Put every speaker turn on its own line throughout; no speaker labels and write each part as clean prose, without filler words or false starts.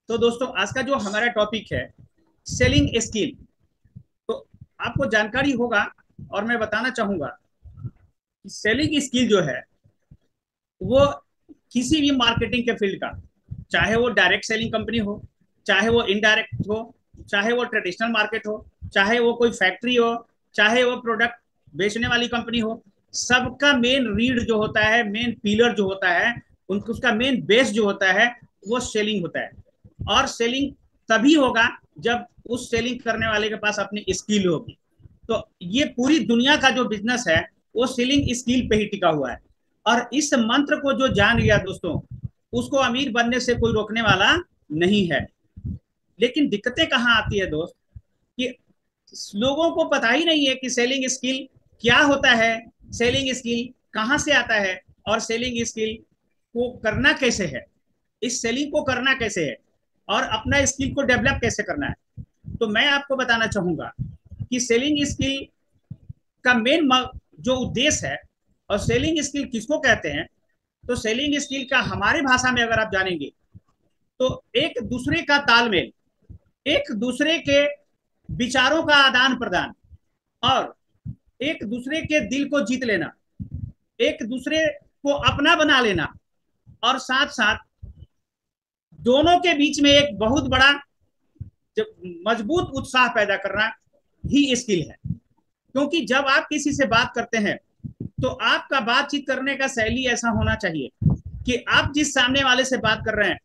तो दोस्तों आज का जो हमारा टॉपिक है सेलिंग स्किल। तो आपको जानकारी होगा और मैं बताना चाहूंगा कि सेलिंग स्किल जो है वो किसी भी मार्केटिंग के फील्ड का, चाहे वो डायरेक्ट सेलिंग कंपनी हो, चाहे वो इनडायरेक्ट हो, चाहे वो ट्रेडिशनल मार्केट हो, चाहे वो कोई फैक्ट्री हो, चाहे वो प्रोडक्ट बेचने वाली कंपनी हो, सबका मेन रीड जो होता है, मेन पिलर जो होता है, उनको उसका मेन बेस जो होता है वो सेलिंग होता है। और सेलिंग तभी होगा जब उस सेलिंग करने वाले के पास अपनी स्किल होगी। तो ये पूरी दुनिया का जो बिजनेस है वो सेलिंग स्किल पे ही टिका हुआ है। और इस मंत्र को जो जान लिया दोस्तों, उसको अमीर बनने से कोई रोकने वाला नहीं है। लेकिन दिक्कतें कहाँ आती है दोस्त, कि लोगों को पता ही नहीं है कि सेलिंग स्किल क्या होता है, सेलिंग स्किल कहाँ से आता है, और सेलिंग स्किल को करना कैसे है, इस सेलिंग को करना कैसे है, और अपना स्किल को डेवलप कैसे करना है। तो मैं आपको बताना चाहूंगा कि सेलिंग स्किल का मेन जो उद्देश्य है, और सेलिंग स्किल किसको कहते हैं, तो सेलिंग स्किल का हमारे भाषा में अगर आप जानेंगे तो एक दूसरे का तालमेल, एक दूसरे के विचारों का आदान प्रदान, और एक दूसरे के दिल को जीत लेना, एक दूसरे को अपना बना लेना, और साथ साथ दोनों के बीच में एक बहुत बड़ा मजबूत उत्साह पैदा करना ही स्किल है। क्योंकि जब आप किसी से बात करते हैं तो आपका बातचीत करने का शैली ऐसा होना चाहिए कि आप जिस सामने वाले से बात कर रहे हैं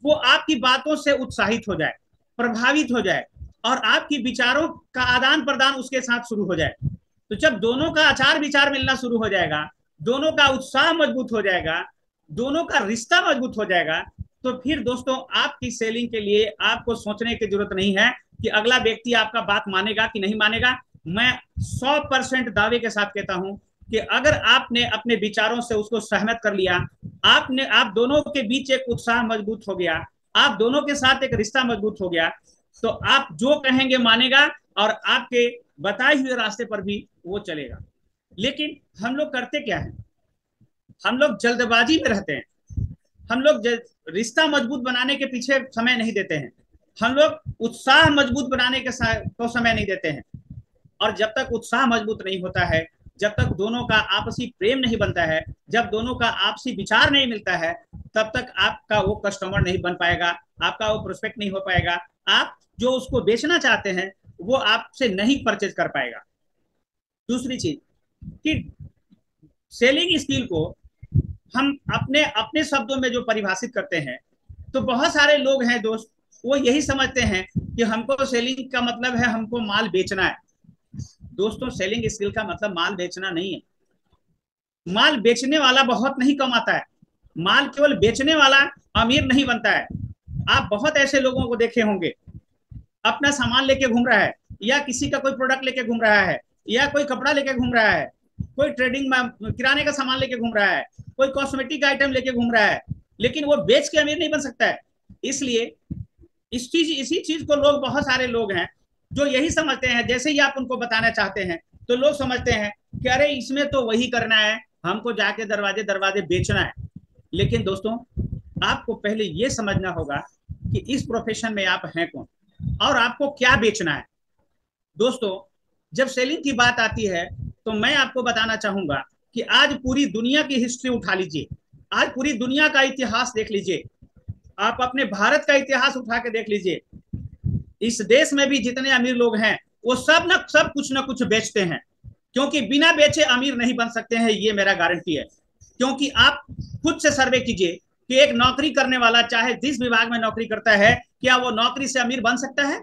वो आपकी बातों से उत्साहित हो जाए, प्रभावित हो जाए, और आपकी विचारों का आदान प्रदान उसके साथ शुरू हो जाए। तो जब दोनों का आचार विचार मिलना शुरू हो जाएगा, दोनों का उत्साह मजबूत हो जाएगा, दोनों का रिश्ता मजबूत हो जाएगा, तो फिर दोस्तों आपकी सेलिंग के लिए आपको सोचने की जरूरत नहीं है कि अगला व्यक्ति आपका बात मानेगा कि नहीं मानेगा। मैं 100% दावे के साथ कहता हूं कि अगर आपने अपने विचारों से उसको सहमत कर लिया, आप दोनों के बीच एक उत्साह मजबूत हो गया, आप दोनों के साथ एक रिश्ता मजबूत हो गया, तो आप जो कहेंगे मानेगा और आपके बताए हुए रास्ते पर भी वो चलेगा। लेकिन हम लोग करते क्या है, हम लोग जल्दबाजी में रहते हैं, हम लोग रिश्ता मजबूत बनाने के पीछे समय नहीं देते हैं, हम लोग उत्साह मजबूत बनाने के तो समय नहीं देते हैं। और जब तक उत्साह मजबूत नहीं होता है, जब तक दोनों का आपसी प्रेम नहीं बनता है, जब दोनों का आपसी विचार नहीं मिलता है, तब तक आपका वो कस्टमर नहीं बन पाएगा, आपका वो प्रोस्पेक्ट नहीं हो पाएगा, आप जो उसको बेचना चाहते हैं वो आपसे नहीं परचेज कर पाएगा। दूसरी चीज कि सेलिंग स्किल को हम अपने अपने शब्दों में जो परिभाषित करते हैं, तो बहुत सारे लोग हैं दोस्त, वो यही समझते हैं कि हमको सेलिंग का मतलब है हमको माल बेचना है। दोस्तों सेलिंग स्किल का मतलब माल बेचना नहीं है। माल बेचने वाला बहुत नहीं कमाता है, माल केवल बेचने वाला अमीर नहीं बनता है। आप बहुत ऐसे लोगों को देखे होंगे, अपना सामान लेके घूम रहा है, या किसी का कोई प्रोडक्ट लेके घूम रहा है, या कोई कपड़ा लेके घूम रहा है, कोई ट्रेडिंग में किराने का सामान लेके घूम रहा है, कोई कॉस्मेटिक आइटम लेके घूम रहा है, लेकिन वो बेच के अमीर नहीं बन सकता है। इसलिए इसी चीज को लोग, बहुत सारे लोग हैं जो यही समझते हैं, जैसे ही आप उनको बताना चाहते हैं तो लोग समझते हैं कि अरे इसमें तो वही करना है, हमको जाके दरवाजे दरवाजे बेचना है। लेकिन दोस्तों आपको पहले ये समझना होगा कि इस प्रोफेशन में आप हैं कौन और आपको क्या बेचना है। दोस्तों जब सेलिंग की बात आती है तो मैं आपको बताना चाहूंगा कि आज पूरी दुनिया की हिस्ट्री उठा लीजिए, आज पूरी दुनिया का इतिहास देख लीजिए, आप अपने भारत का इतिहास उठा के देख लीजिए, इस देश में भी जितने अमीर लोग हैं वो सब कुछ ना कुछ बेचते हैं, क्योंकि बिना बेचे अमीर नहीं बन सकते हैं, ये मेरा गारंटी है। क्योंकि आप खुद से सर्वे कीजिए कि एक नौकरी करने वाला चाहे जिस विभाग में नौकरी करता है, क्या वो नौकरी से अमीर बन सकता है?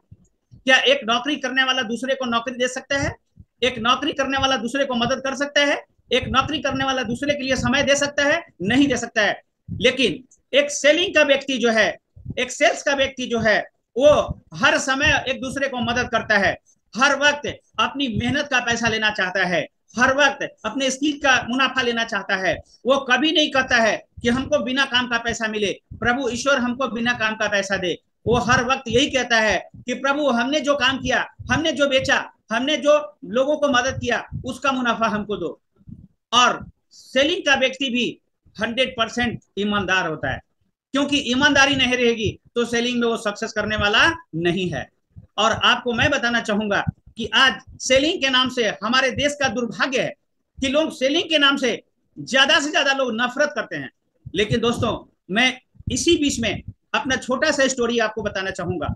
क्या एक नौकरी करने वाला दूसरे को नौकरी दे सकता है? एक नौकरी करने वाला दूसरे को मदद कर सकता है? एक नौकरी करने वाला दूसरे के लिए समय दे सकता है? नहीं दे सकता है। लेकिन एक सेलिंग का व्यक्ति जो है, एक सेल्स का व्यक्ति जो है, वो हर समय एक दूसरे को मदद करता है, हर वक्त अपनी मेहनत का पैसा लेना चाहता है, हर वक्त अपने स्किल का मुनाफा लेना चाहता है। वो कभी नहीं कहता है कि हमको बिना काम का पैसा मिले, प्रभु ईश्वर हमको बिना काम का पैसा दे। वो हर वक्त यही कहता है कि प्रभु हमने जो काम किया, हमने जो बेचा, हमने जो लोगों को मदद किया, उसका मुनाफा हमको दो। और सेलिंग का व्यक्ति भी 100% ईमानदार होता है। क्योंकि ईमानदारी नहीं रहेगी तो सेलिंग में वो सक्सेस करने वाला नहीं है। और आपको मैं बताना चाहूंगा कि आज सेलिंग के नाम से हमारे देश का दुर्भाग्य है कि लोग सेलिंग के नाम से ज्यादा लोग नफरत करते हैं। लेकिन दोस्तों, मैं इसी बीच में अपना छोटा सा स्टोरी आपको बताना चाहूंगा।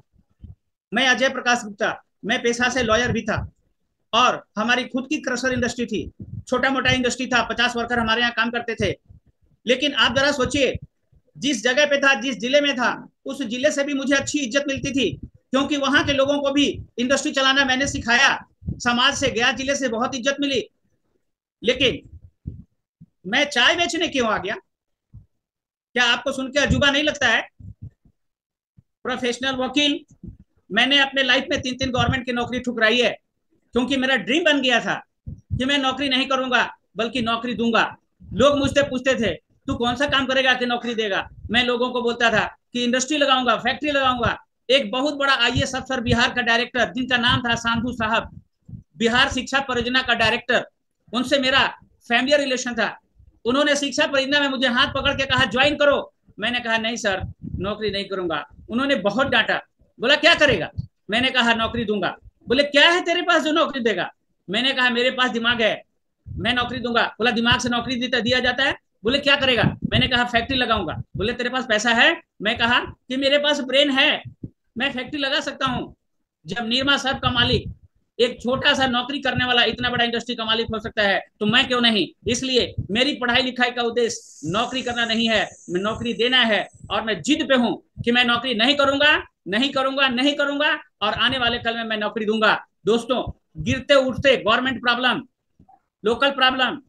मैं अजय प्रकाश गुप्ता, मैं पेशा से लॉयर भी था और हमारी खुद की क्रशर इंडस्ट्री थी, छोटा मोटा इंडस्ट्री था, 50 वर्कर हमारे यहाँ काम करते थे। लेकिन आप जरा सोचिए, जिस जगह पे था, जिस जिले में था, उस जिले से भी मुझे अच्छी इज्जत मिलती थी, क्योंकि वहां के लोगों को भी इंडस्ट्री चलाना मैंने सिखाया। समाज से, गया जिले से बहुत इज्जत मिली। लेकिन मैं चाय बेचने क्यों आ गया? क्या आपको सुन के अजूबा नहीं लगता है? प्रोफेशनल वकील, मैंने अपने लाइफ में 3 गवर्नमेंट की नौकरी ठुकराई है, क्योंकि मेरा ड्रीम बन गया था कि मैं नौकरी नहीं करूंगा बल्कि नौकरी दूंगा। लोग मुझसे पूछते थे, तू कौन सा काम करेगा कि नौकरी देगा? मैं लोगों को बोलता था कि इंडस्ट्री लगाऊंगा, फैक्ट्री लगाऊंगा। एक बहुत बड़ा आईएएस अफसर, बिहार का डायरेक्टर, जिनका नाम था सांधु साहब, बिहार शिक्षा परियोजना का डायरेक्टर, उनसे मेरा फैमिली रिलेशन था। उन्होंने शिक्षा परियोजना में मुझे हाथ पकड़ के कहा, ज्वाइन करो। मैंने कहा, नहीं सर, नौकरी नहीं करूंगा। उन्होंने बहुत डांटा, बोला क्या करेगा? मैंने कहा, नौकरी दूंगा। बोले, क्या है तेरे पास जो नौकरी देगा? मैंने कहा, मेरे पास दिमाग है, मैं नौकरी दूंगा। बोला, दिमाग से नौकरी दिया जाता है? बोले, क्या करेगा? मैंने कहा, फैक्ट्री लगाऊंगा। बोले, तेरे पास पैसा है? मैं कहा कि मेरे पास ब्रेन है, मैं फैक्ट्री लगा सकता हूँ। जब निरमा सर्फ का मालिक, एक छोटा सा नौकरी करने वाला, इतना बड़ा इंडस्ट्री का मालिक हो सकता है, तो मैं क्यों नहीं? इसलिए मेरी पढ़ाई लिखाई का उद्देश्य नौकरी करना नहीं है, मैं नौकरी देना है। और मैं जिद पे हूं कि मैं नौकरी नहीं करूंगा, नहीं करूंगा, नहीं करूंगा, और आने वाले कल में मैं नौकरी दूंगा। दोस्तों, गिरते उठते गवर्नमेंट प्रॉब्लम, लोकल प्रॉब्लम,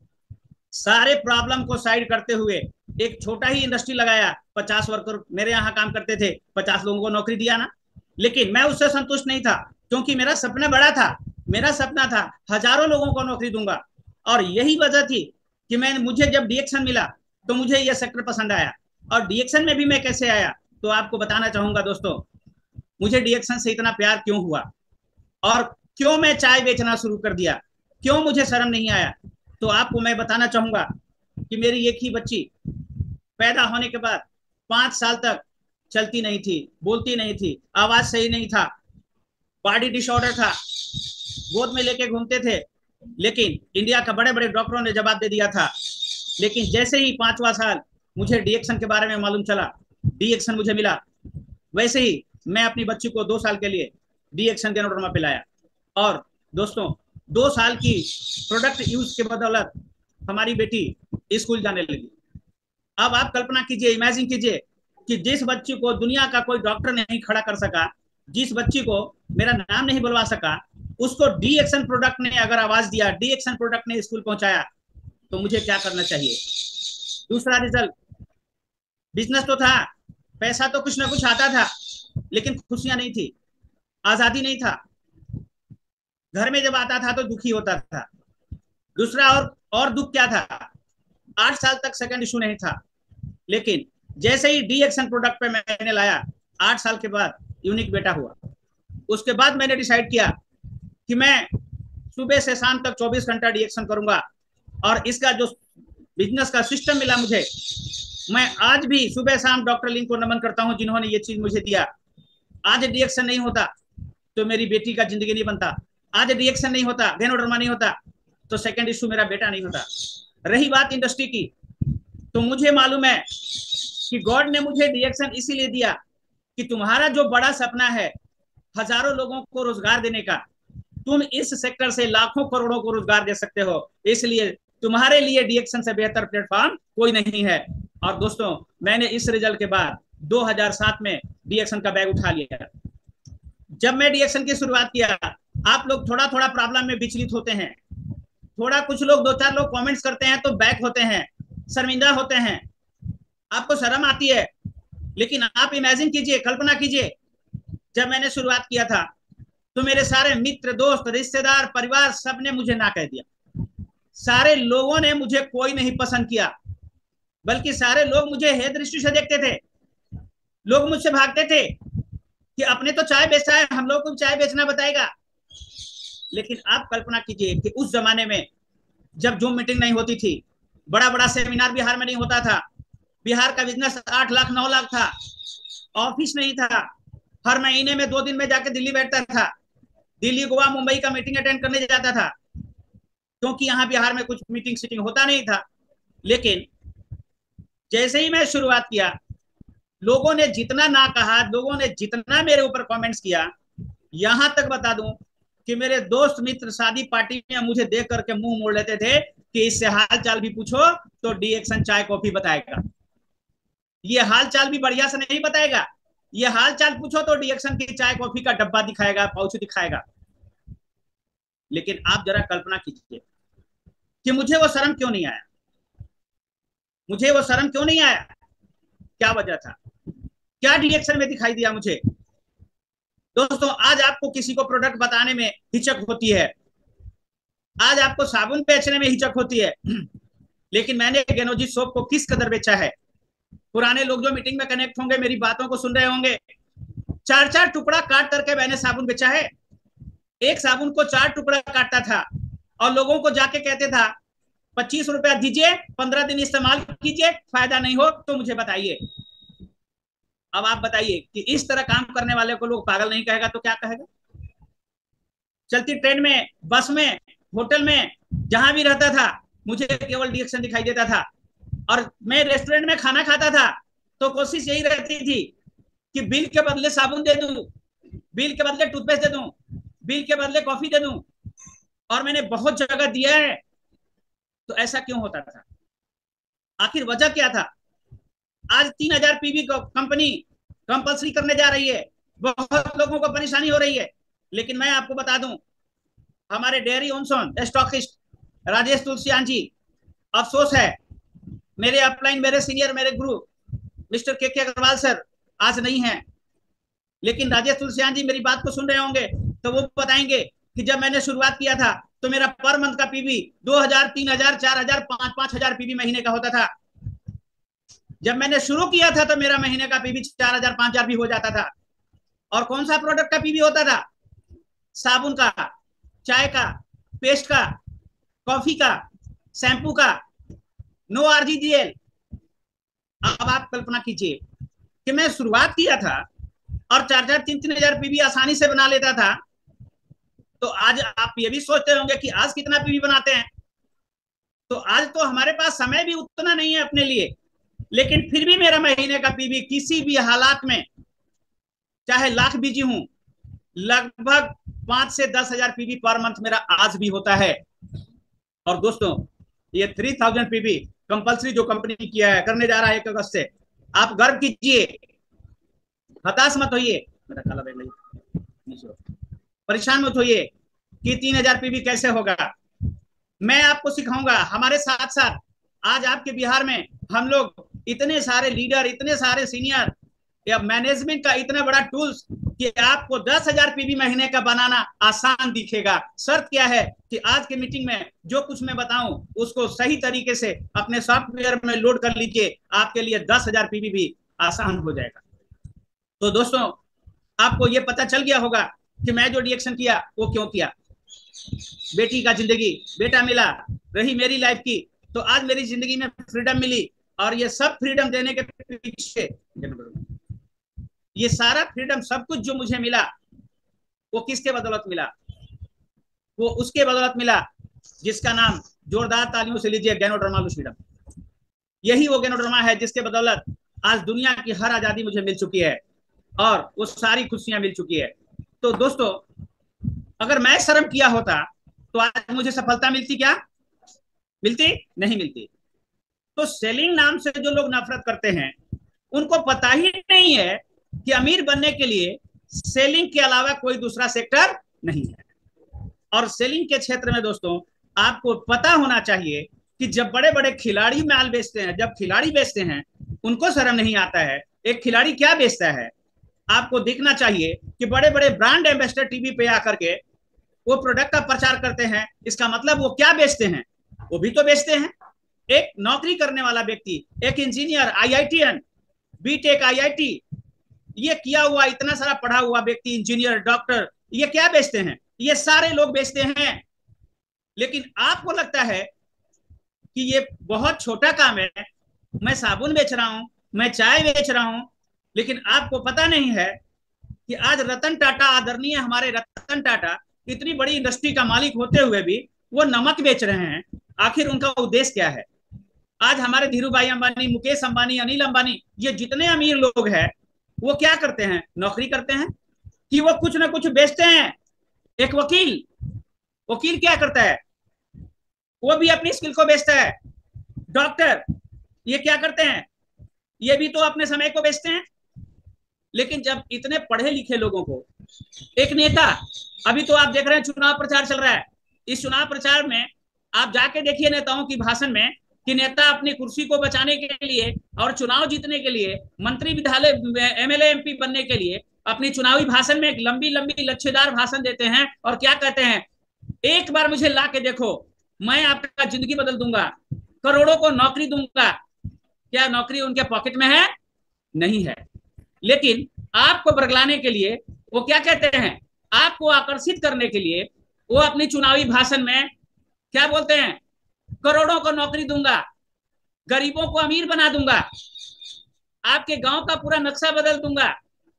सारे प्रॉब्लम को साइड करते हुए एक छोटा ही इंडस्ट्री लगाया। 50 वर्कर मेरे यहाँ काम करते थे, 50 लोगों को नौकरी दिया ना। लेकिन मैं उससे संतुष्ट नहीं था, क्योंकि मेरा सपना बड़ा था। मेरा सपना था हजारों लोगों को नौकरी दूंगा। और यही वजह थी कि मुझे जब डीएक्शन मिला तो मुझे यह सेक्टर पसंद आया। और डीएक्शन में भी मैं कैसे आया तो आपको बताना चाहूंगा। दोस्तों, मुझे डीएक्शन से इतना प्यार क्यों हुआ और क्यों मैं चाय बेचना शुरू कर दिया, क्यों मुझे शर्म नहीं आया, तो आपको मैं बताना चाहूंगा कि मेरी एक ही बच्ची पैदा होने के बाद 5 साल तक चलती नहीं थी, बोलती नहीं थी, आवाज सही नहीं था, बॉडी डिसऑर्डर था, गोद में लेके घूमते थे। लेकिन इंडिया का बड़े बड़े डॉक्टरों ने जवाब दे दिया था। लेकिन जैसे ही 5वां साल मुझे डीएक्शन के बारे में मालूम चला, डीएक्शन मुझे मिला, वैसे ही मैं अपनी बच्ची को 2 साल के लिए डीएक्शन गैनोडर्मा पिलाया। और दोस्तों, 2 साल की प्रोडक्ट यूज के बदौलत हमारी बेटी स्कूल जाने लगी। अब आप कल्पना कीजिए, इमेजिन कीजिए कि जिस बच्ची को दुनिया का कोई डॉक्टर नहीं खड़ा कर सका, जिस बच्ची को मेरा नाम नहीं बुलवा सका, उसको डीएक्शन प्रोडक्ट ने अगर आवाज दिया, डीएक्शन प्रोडक्ट ने स्कूल पहुंचाया, तो मुझे क्या करना चाहिए? दूसरा रिजल्ट, बिजनेस तो था, पैसा तो कुछ ना कुछ आता था, लेकिन खुशियां नहीं थी, आजादी नहीं था। घर में जब आता था तो दुखी होता था। दूसरा और दुख क्या था? 8 साल तक सेकंड इशू नहीं था। लेकिन जैसे ही डीएक्शन प्रोडक्ट पे मैंने लाया, 8 साल के बाद यूनिक बेटा हुआ। उसके बाद मैंने डिसाइड किया कि मैं सुबह से शाम तक 24 घंटा डीएक्शन करूंगा। और इसका जो बिजनेस का सिस्टम मिला मुझे, मैं आज भी सुबह शाम डॉक्टर लिंक को नमन करता हूं, जिन्होंने ये चीज मुझे दिया। आज डीएक्शन नहीं होता तो मेरी बेटी का जिंदगी नहीं बनता। आज डीएक्शन नहीं होता, गैनोडर्मा नहीं होता, तो सेकंड इशू मेरा बेटा नहीं होता। रही बात इंडस्ट्री की, तो मुझे मालूम है कि गॉड ने मुझे डीएक्शन इसीलिए दिया कि तुम्हारा जो बड़ा सपना है हजारों लोगों को रोजगार देने का, तुम इस सेक्टर से लाखों करोड़ों को रोजगार दे सकते हो। इसलिए तुम्हारे लिए डीएक्शन से बेहतर प्लेटफॉर्म कोई नहीं है। और दोस्तों, मैंने इस रिजल्ट के बाद 2007 में डीएक्शन का बैग उठा लिया। जब मैं डीएक्शन की शुरुआत किया, आप लोग थोड़ा थोड़ा प्रॉब्लम में विचलित होते हैं, थोड़ा कुछ लोग 2-4 लोग कमेंट्स करते हैं तो बैक होते हैं, शर्मिंदा होते हैं, आपको शर्म आती है। लेकिन आप इमेजिन कीजिए, कल्पना कीजिए, जब मैंने शुरुआत किया था तो मेरे सारे मित्र, दोस्त, रिश्तेदार, परिवार, सब ने मुझे ना कह दिया। सारे लोगों ने मुझे कोई नहीं पसंद किया, बल्कि सारे लोग मुझे हे दृष्टि से देखते थे। लोग मुझसे भागते थे कि अपने तो चाय बेचता है, हम लोग को चाय बेचना बताएगा। लेकिन आप कल्पना कीजिए कि उस जमाने में जब जूम मीटिंग नहीं होती थी, बड़ा बड़ा सेमिनार बिहार में नहीं होता था, बिहार का बिजनेस 8 लाख 9 लाख था, ऑफिस नहीं था, हर महीने में 2 दिन में जाके दिल्ली बैठता था, दिल्ली गोवा मुंबई का मीटिंग अटेंड करने जाता था, क्योंकि यहाँ बिहार में कुछ मीटिंग सीटिंग होता नहीं था। लेकिन जैसे ही मैं शुरुआत किया, लोगों ने जितना ना कहा, लोगों ने जितना मेरे ऊपर कमेंट्स किया, यहां तक बता दूं कि मेरे दोस्त मित्र शादी पार्टी में मुझे देख करके मुंह मोड़ लेते थे कि इससे हाल चाल भी पूछो तो डी एक्शन चाय कॉफी बताएगा, ये हाल चाल भी बढ़िया से नहीं बताएगा, ये हाल चाल पूछो तो डी एक्शन की चाय कॉफी का डब्बा दिखाएगा, पाउच दिखाएगा। लेकिन आप जरा कल्पना कीजिए कि मुझे वो शर्म क्यों नहीं आया, मुझे वो शर्म क्यों नहीं आया, क्या वजह था, क्या रिएक्शन में दिखाई दिया मुझे। दोस्तों, आज आपको किसी को प्रोडक्ट बताने में हिचक होती है, आज आपको साबुन बेचने में हिचक होती है, लेकिन मैंने गेनोजी सोप को किस कदर बेचा है। पुराने लोग जो मीटिंग में कनेक्ट होंगे, मेरी बातों को सुन रहे होंगे, 4-4 टुकड़ा काट करके मैंने साबुन बेचा है। एक साबुन को 4 टुकड़ा काटता था और लोगों को जाके कहते था 25 रुपया दीजिए, 15 दिन इस्तेमाल कीजिए, फायदा नहीं हो तो मुझे बताइए। अब आप बताइए कि इस तरह काम करने वाले को लोग पागल नहीं कहेगा तो क्या कहेगा। चलती ट्रेन में, बस में, होटल में, जहां भी रहता था, मुझे केवल रिएक्शन दिखाई देता था। और मैं रेस्टोरेंट में खाना खाता था तो कोशिश यही रहती थी कि बिल के बदले साबुन दे दूं, बिल के बदले टूथपेस्ट दे दूं, बिल के बदले कॉफी दे दूं, और मैंने बहुत जगह दिया है। तो ऐसा क्यों होता था, आखिर वजह क्या था। आज 3000 पीवी कंपनी कंपल्सरी करने जा रही है, बहुत लोगों को परेशानी हो रही है। लेकिन मैं आपको बता दूं, हमारे डेयरी ओनसोन स्टॉकिस्ट राजेश तुलसियान जी, अफसोस है मेरे अपलाइन, मेरे सीनियर, मेरे गुरु मिस्टर के अग्रवाल सर आज नहीं है। लेकिन राजेश तुलसियान जी मेरी बात को सुन रहे होंगे तो वो बताएंगे कि जब मैंने शुरुआत किया था तो मेरा पर मंथ का पीवी 2000, 3000, 4000, 5-5000 पीवी महीने का होता था। जब मैंने शुरू किया था तो मेरा महीने का पीवी 4000, 5000 भी हो जाता था। और कौन सा प्रोडक्ट का पीवी होता था, साबुन का, चाय का, पेस्ट का, कॉफी का, शैम्पू का, नो आरजीजीएल। अब आप कल्पना कीजिए कि मैं शुरुआत किया था और 4000, 3000 पीवी आसानी से बना लेता था। तो आज आप ये भी सोचते होंगे कि आज कितना पीवी बनाते हैं। तो आज तो हमारे पास समय भी उतना नहीं है अपने लिए, लेकिन फिर भी मेरा महीने का पीवी किसी भी हालात में, चाहे लाख बिजी हूं, लगभग 5 से 10,000 पीवी पर मंथ मेरा आज भी होता है। और दोस्तों, ये 3000 पीवी कंपल्सरी जो कंपनी किया है, करने जा रहा है 1 अगस्त से, आप गर्व कीजिए, हताश मत होइए, मेरा काला बैग नहीं, परेशान मत होइए कि 3000 पीवी कैसे होगा। मैं आपको सिखाऊंगा। हमारे साथ साथ आज आपके बिहार में हम लोग इतने सारे लीडर, इतने सारे सीनियर या मैनेजमेंट का इतना बड़ा टूल्स कि आपको 10,000 पीवी महीने का बनाना आसान दिखेगा। शर्त क्या है कि आज के मीटिंग में जो कुछ मैं बताऊं उसको सही तरीके से अपने सॉफ्टवेयर में लोड कर लीजिए, आपके लिए 10,000 पीवी भी आसान हो जाएगा। तो दोस्तों, आपको ये पता चल गया होगा कि मैं जो रिएक्शन किया वो क्यों किया। बेटी का जिंदगी, बेटा मिला, रही मेरी लाइफ की, तो आज मेरी जिंदगी में फ्रीडम मिली। और ये सब फ्रीडम देने के पीछे, ये सारा फ्रीडम, सब कुछ जो मुझे मिला, वो किसके बदौलत मिला, वो उसके बदौलत मिला जिसका नाम, जोरदार तालियों से लीजिए, गैनोडर्मा लूसिडम। यही वो गैनोडर्मा है जिसके बदौलत आज दुनिया की हर आजादी मुझे मिल चुकी है और वो सारी खुशियां मिल चुकी है। तो दोस्तों, अगर मैं शर्म किया होता तो आज मुझे सफलता मिलती क्या, मिलती नहीं मिलती। तो सेलिंग नाम से जो लोग नफरत करते हैं, उनको पता ही नहीं है कि अमीर बनने के लिए सेलिंग के अलावा कोई दूसरा सेक्टर नहीं है। और सेलिंग के क्षेत्र में दोस्तों, आपको पता होना चाहिए कि जब बड़े बड़े खिलाड़ी माल बेचते हैं, जब खिलाड़ी बेचते हैं, उनको शर्म नहीं आता है। एक खिलाड़ी क्या बेचता है, आपको देखना चाहिए कि बड़े बड़े ब्रांड एम्बेसडर टीवी पे आकर के वो प्रोडक्ट का प्रचार करते हैं। इसका मतलब वो क्या बेचते हैं, वो भी तो बेचते हैं। एक नौकरी करने वाला व्यक्ति, एक इंजीनियर, आईआईटीएन, बीटेक, आईआईटी, ये किया हुआ, इतना सारा पढ़ा हुआ व्यक्ति, इंजीनियर, डॉक्टर, ये क्या बेचते हैं, ये सारे लोग बेचते हैं। लेकिन आपको लगता है कि ये बहुत छोटा काम है मैं साबुन बेच रहा हूं, मैं चाय बेच रहा हूं, लेकिन आपको पता नहीं है कि आज रतन टाटा, आदरणीय हमारे रतन टाटा, इतनी बड़ी इंडस्ट्री का मालिक होते हुए भी वो नमक बेच रहे हैं। आखिर उनका उद्देश्य क्या है? आज हमारे धीरू भाई अंबानी, मुकेश अंबानी, अनिल अंबानी, ये जितने अमीर लोग हैं, वो क्या करते हैं? नौकरी करते हैं कि वो कुछ ना कुछ बेचते हैं। एक वकील, वकील क्या करता है? वो भी अपनी स्किल को बेचता है। डॉक्टर, ये क्या करते हैं? ये भी तो अपने समय को बेचते हैं। लेकिन जब इतने पढ़े लिखे लोगों को एक नेता, अभी तो आप देख रहे हैं चुनाव प्रचार चल रहा है, इस चुनाव प्रचार में आप जाके देखिए नेताओं की भाषण में कि नेता अपनी कुर्सी को बचाने के लिए और चुनाव जीतने के लिए, मंत्री विधायक एमएलए एमपी बनने के लिए अपनी चुनावी भाषण में एक लंबी लंबी लच्छेदार भाषण देते हैं और क्या कहते हैं? एक बार मुझे ला के देखो, मैं आपका जिंदगी बदल दूंगा, करोड़ों को नौकरी दूंगा। क्या नौकरी उनके पॉकेट में है? नहीं है। लेकिन आपको बरगलाने के लिए वो क्या कहते हैं? आपको आकर्षित करने के लिए वो अपनी चुनावी भाषण में क्या बोलते हैं? करोड़ों को नौकरी दूंगा, गरीबों को अमीर बना दूंगा, आपके गांव का पूरा नक्शा बदल दूंगा,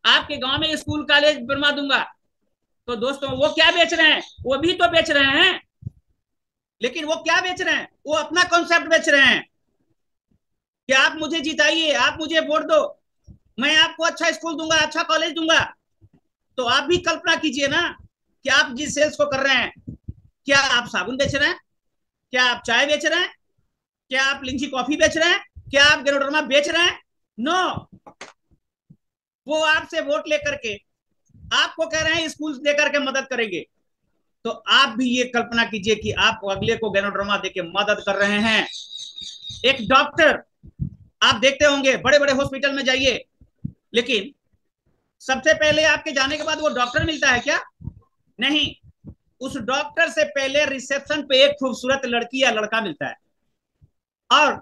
आपके गांव में स्कूल कॉलेज बनवा दूंगा। तो दोस्तों, वो क्या बेच रहे हैं? वो भी तो बेच रहे हैं, लेकिन वो क्या बेच रहे हैं? वो अपना कॉन्सेप्ट बेच रहे हैं कि आप मुझे जिताइए, आप मुझे वोट दो, मैं आपको अच्छा स्कूल दूंगा, अच्छा कॉलेज दूंगा। तो आप भी कल्पना कीजिए ना कि आप जिस सेल्स को कर रहे हैं, क्या आप साबुन बेच रहे हैं? क्या आप चाय बेच रहे हैं? क्या आप लिंची कॉफी बेच रहे हैं? क्या आप गेरोडरमा बेच रहे हैं? नो। वो आपसे वोट लेकर के आपको कह रहे हैं स्कूल देकर के मदद करेंगे। तो आप भी ये कल्पना कीजिए कि आप अगले को गेरोडरमा देके मदद कर रहे हैं। एक डॉक्टर, आप देखते होंगे बड़े बड़े हॉस्पिटल में जाइए, लेकिन सबसे पहले आपके जाने के बाद वो डॉक्टर मिलता है क्या? नहीं। उस डॉक्टर से पहले रिसेप्शन पे एक खूबसूरत लड़की या लड़का मिलता है। और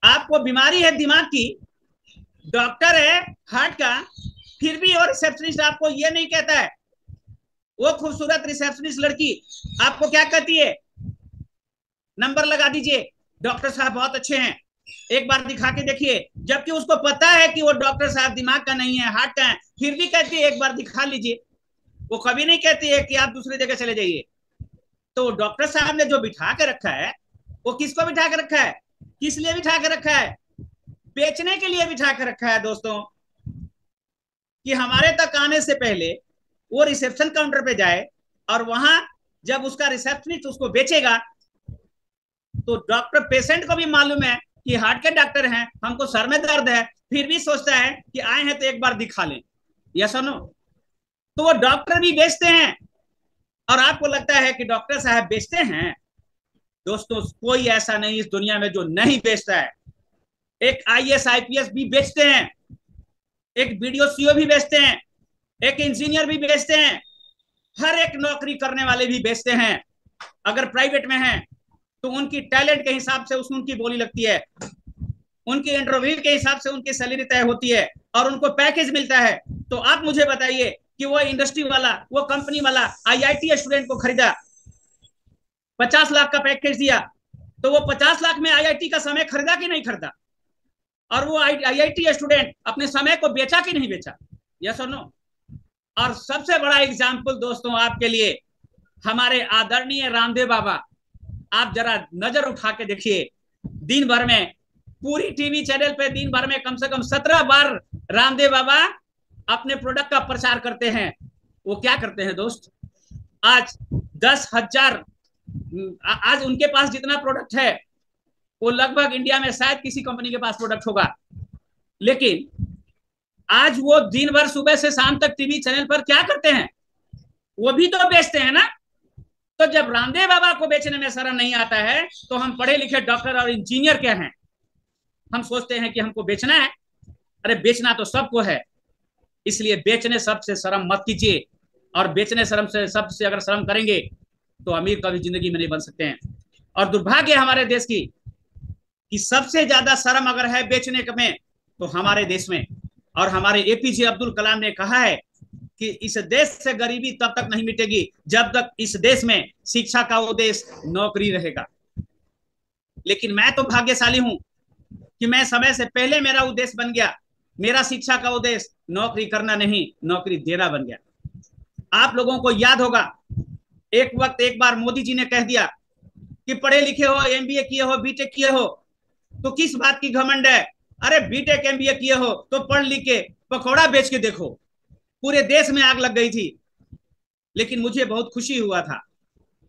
आपको बीमारी है दिमाग की, डॉक्टर है हार्ट का, फिर भी वो रिसेप्शनिस्ट आपको ये नहीं कहता है। वो खूबसूरत रिसेप्शनिस्ट लड़की आपको क्या कहती है? नंबर लगा दीजिए, डॉक्टर साहब बहुत अच्छे हैं, एक बार दिखा के देखिए। जबकि उसको पता है कि वो डॉक्टर साहब दिमाग का नहीं है, हार्ट का है, फिर भी कहती है एक बार दिखा लीजिए। वो कभी नहीं कहती है कि आप दूसरी जगह चले जाइए। तो डॉक्टर साहब ने जो बिठा के रखा है, वो किसको बिठा के रखा है? किस लिए बिठा के रखा है? बेचने के लिए बिठा के रखा है दोस्तों, कि हमारे तक आने से पहले वो रिसेप्शन काउंटर पे जाए, और वहां जब उसका रिसेप्शनिस्ट उसको बेचेगा, तो डॉक्टर, पेशेंट को भी मालूम है कि हार्ट के डॉक्टर हैं, हमको सर में दर्द है, फिर भी सोचता है कि आए हैं तो एक बार दिखा लें। यस और नो? तो वो डॉक्टर भी बेचते हैं। और आपको लगता है कि डॉक्टर साहब बेचते हैं? दोस्तों, कोई ऐसा नहीं इस दुनिया में जो नहीं बेचता है। एक आईएएस आईपीएस भी बेचते हैं, एक बीडीओ सीओ भी बेचते हैं, एक इंजीनियर भी बेचते हैं, हर एक नौकरी करने वाले भी बेचते हैं। अगर प्राइवेट में है तो उनकी टैलेंट के हिसाब से उनकी बोली लगती है, उनकी इंटरव्यू के हिसाब से उनकी सैलरी तय होती है और उनको पैकेज मिलता है। तो आप मुझे बताइए कि वो इंडस्ट्री वाला, वो कंपनी वाला आईआईटी स्टूडेंट को खरीदा, 50 लाख का पैकेज दिया, तो वो 50 लाख में आईआईटी का समय खरीदा कि नहीं खरीदा? और वो आईआईटी स्टूडेंट अपने समय को बेचा कि नहीं बेचा? यस और नो? और सबसे बड़ा एग्जाम्पल दोस्तों आपके लिए, हमारे आदरणीय रामदेव बाबा। आप जरा नजर उठा के देखिए, दिन भर में पूरी टीवी चैनल पे दिन भर में कम से कम 17 बार रामदेव बाबा अपने प्रोडक्ट का प्रचार करते हैं। वो क्या करते हैं दोस्त? आज 10,000, आज उनके पास जितना प्रोडक्ट है वो लगभग इंडिया में शायद किसी कंपनी के पास प्रोडक्ट होगा। लेकिन आज वो दिन भर सुबह से शाम तक टीवी चैनल पर क्या करते हैं? वो भी तो बेचते हैं ना। तो जब रामदेव बाबा को बेचने में शर्म नहीं आता है, तो हम पढ़े लिखे डॉक्टर और इंजीनियर क्या हैं? हम सोचते हैं कि हमको बेचना है। अरे बेचना तो सबको है, इसलिए बेचने सबसे शर्म मत कीजिए। और बेचने शर्म से, सबसे अगर शर्म करेंगे तो अमीर कभी जिंदगी में नहीं बन सकते हैं। और दुर्भाग्य हमारे देश की कि सबसे ज्यादा शर्म अगर है बेचने में तो हमारे देश में। और हमारे एपीजे अब्दुल कलाम ने कहा है कि इस देश से गरीबी तब तक नहीं मिटेगी जब तक इस देश में शिक्षा का उद्देश्य नौकरी रहेगा। लेकिन मैं तो भाग्यशाली हूं कि मैं समय से पहले मेरा उद्देश्य बन गया, मेरा शिक्षा का उद्देश्य नौकरी करना नहीं, नौकरी देना बन गया। आप लोगों को याद होगा, एक वक्त एक बार मोदी जी ने कह दिया कि पढ़े लिखे हो, एमबीए किए हो, बीटेक किए हो, तो किस बात की घमंड है? अरे बीटेक एमबीए किए हो तो पढ़ लिख के पकौड़ा बेच के देखो। पूरे देश में आग लग गई थी, लेकिन मुझे बहुत खुशी हुआ था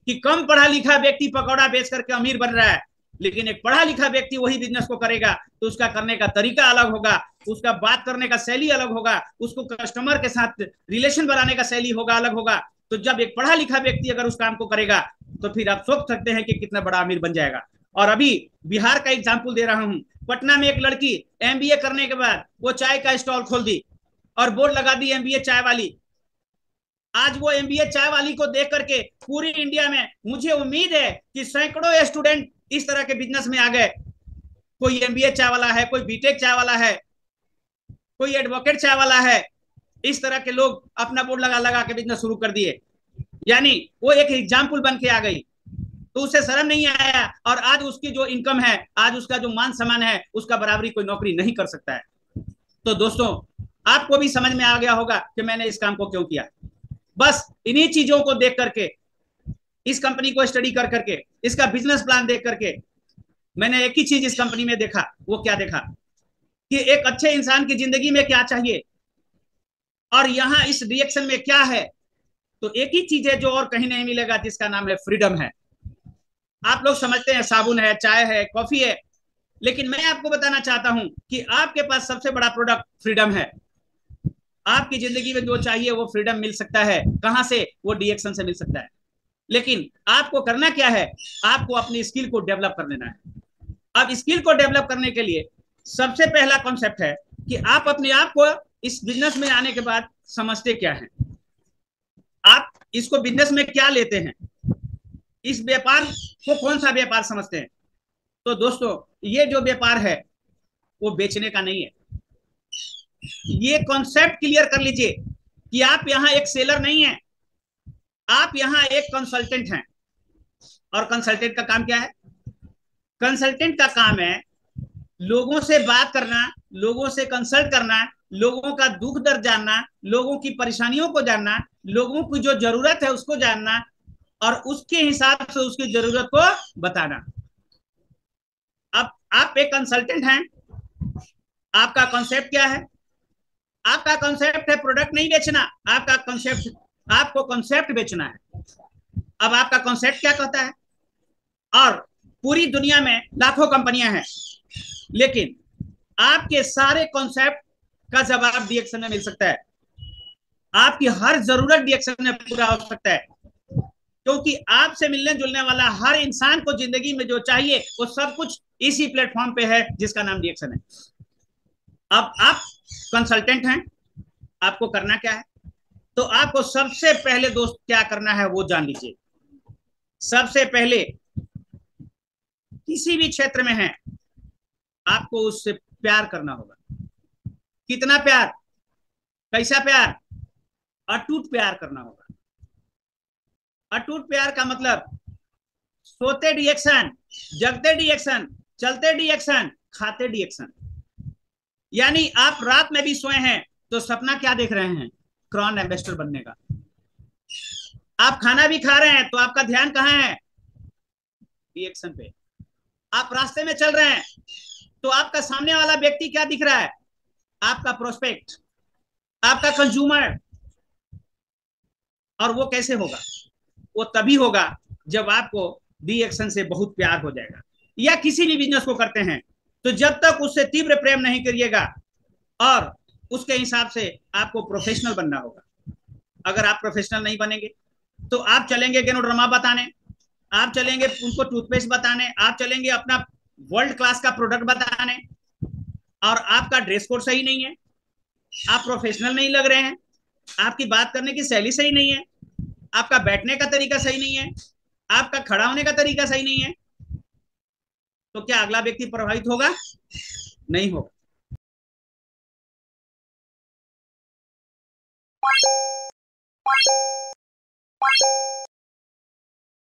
कि कम पढ़ा लिखा व्यक्ति पकौड़ा बेच करके अमीर बन रहा है, लेकिन एक पढ़ा लिखा व्यक्ति वही बिजनेस को करेगा तो उसका करने का तरीका अलग होगा, उसका बात करने का शैली अलग होगा, उसको कस्टमर के साथ रिलेशन बनाने का शैली होगा, अलग होगा। तो जब एक पढ़ा लिखा व्यक्ति अगर उस काम को करेगा तो फिर आप सोच सकते हैं कि कितना बड़ा अमीर बन जाएगा। और अभी बिहार का एग्जाम्पल दे रहा हूं। पटना में एक लड़की एमबीए करने के बाद वो चाय का स्टॉल खोल दी और बोर्ड लगा दी एमबीए चाय वाली। आज वो एमबीए चाय वाली को देख करके पूरी इंडिया में मुझे उम्मीद है कि सैकड़ों स्टूडेंट इस तरह के बिजनेस में आ गए। कोई एमबीए चाय वाला है, कोई बीटेक चाय वाला है, कोई एडवोकेट चाय वाला है। इस तरह के लोग अपना बोर्ड लगा लगा के बिजनेस शुरू कर दिए, यानी वो एक एग्जाम्पल बन के आ गई। तो उसे शर्म नहीं आया और आज उसकी जो इनकम है, आज उसका जो मान सम्मान है, उसका बराबरी कोई नौकरी नहीं कर सकता है। तो दोस्तों, आपको भी समझ में आ गया होगा कि मैंने इस काम को क्यों किया। बस इन्हीं चीजों को देख करके, इस कंपनी को स्टडी कर करके, इसका बिजनेस प्लान देख करके मैंने एक ही चीज इस कंपनी में देखा। वो क्या देखा कि एक अच्छे इंसान की जिंदगी में क्या चाहिए और यहाँ इस रिएक्शन में क्या है। तो एक ही चीज है जो और कहीं नहीं मिलेगा, जिसका नाम है फ्रीडम है। आप लोग समझते हैं साबुन है, चाय है, कॉफी है, लेकिन मैं आपको बताना चाहता हूं कि आपके पास सबसे बड़ा प्रोडक्ट फ्रीडम है। आपकी जिंदगी में जो चाहिए वो फ्रीडम मिल सकता है। कहां से? वो डीएक्शन से मिल सकता है। लेकिन आपको करना क्या है? आपको अपनी स्किल को डेवलप कर लेना है। अब स्किल को डेवलप करने के लिए सबसे पहला कॉन्सेप्ट है कि आप अपने आप को इस बिजनेस में आने के बाद समझते क्या है, आप इसको बिजनेस में क्या लेते हैं, इस व्यापार को कौन सा व्यापार समझते हैं। तो दोस्तों, ये जो व्यापार है वो बेचने का नहीं है। ये कॉन्सेप्ट क्लियर कर लीजिए कि आप यहाँ एक सेलर नहीं है, आप यहाँ एक कंसल्टेंट हैं। और कंसल्टेंट का काम क्या है? कंसल्टेंट का काम है लोगों से बात करना, लोगों से कंसल्ट करना, लोगों का दुख दर्द जानना, लोगों की परेशानियों को जानना, लोगों की जो जरूरत है उसको जानना और उसके हिसाब से उसकी जरूरत को बताना। अब आप एक कंसल्टेंट हैं, आपका कॉन्सेप्ट क्या है? आपका कॉन्सेप्ट है प्रोडक्ट नहीं बेचना, आपका कॉन्सेप्ट, आपको कॉन्सेप्ट बेचना है। अब आपका कॉन्सेप्ट क्या कहता है? और पूरी दुनिया में लाखों कंपनियां हैं, लेकिन आपके सारे कॉन्सेप्ट का जवाब डीएक्शन में मिल सकता है। आपकी हर जरूरत डीएक्शन में पूरा हो सकता है, क्योंकि आपसे मिलने जुलने वाला हर इंसान को जिंदगी में जो चाहिए वो सब कुछ इसी प्लेटफॉर्म पे है जिसका नाम डीएक्शन है। अब आप कंसल्टेंट हैं, आपको करना क्या है? तो आपको सबसे पहले दोस्त क्या करना है वो जान लीजिए। सबसे पहले किसी भी क्षेत्र में है, आपको उससे प्यार करना होगा। कितना प्यार? कैसा प्यार? अटूट प्यार करना होगा। अटूट प्यार का मतलब सोते डीएक्शन, जगते डीएक्शन, चलते डीएक्शन, खाते डीएक्शन। यानी आप रात में भी सोए हैं तो सपना क्या देख रहे हैं? क्रॉन एम्बेसडर बनने का। आप खाना भी खा रहे हैं तो आपका ध्यान कहां है? डीएक्शन पे। आप रास्ते में चल रहे हैं तो आपका सामने वाला व्यक्ति क्या दिख रहा है? आपका प्रोस्पेक्ट, आपका कंज्यूमर। और वो कैसे होगा? वो तभी होगा जब आपको डीएक्शन से बहुत प्यार हो जाएगा। या किसी भी बिजनेस को करते हैं तो जब तक उससे तीव्र प्रेम नहीं करिएगा और उसके हिसाब से आपको प्रोफेशनल बनना होगा। अगर आप प्रोफेशनल नहीं बनेंगे तो आप चलेंगे गेनोड्रमा बताने, आप चलेंगे उनको टूथपेस्ट बताने, आप चलेंगे अपना वर्ल्ड क्लास का प्रोडक्ट बताने, और आपका ड्रेस कोड सही नहीं है, आप प्रोफेशनल नहीं लग रहे हैं, आपकी बात करने की शैली सही नहीं है, आपका बैठने का तरीका सही नहीं है, आपका खड़ा होने का तरीका सही नहीं है, तो क्या अगला व्यक्ति प्रभावित होगा? नहीं होगा।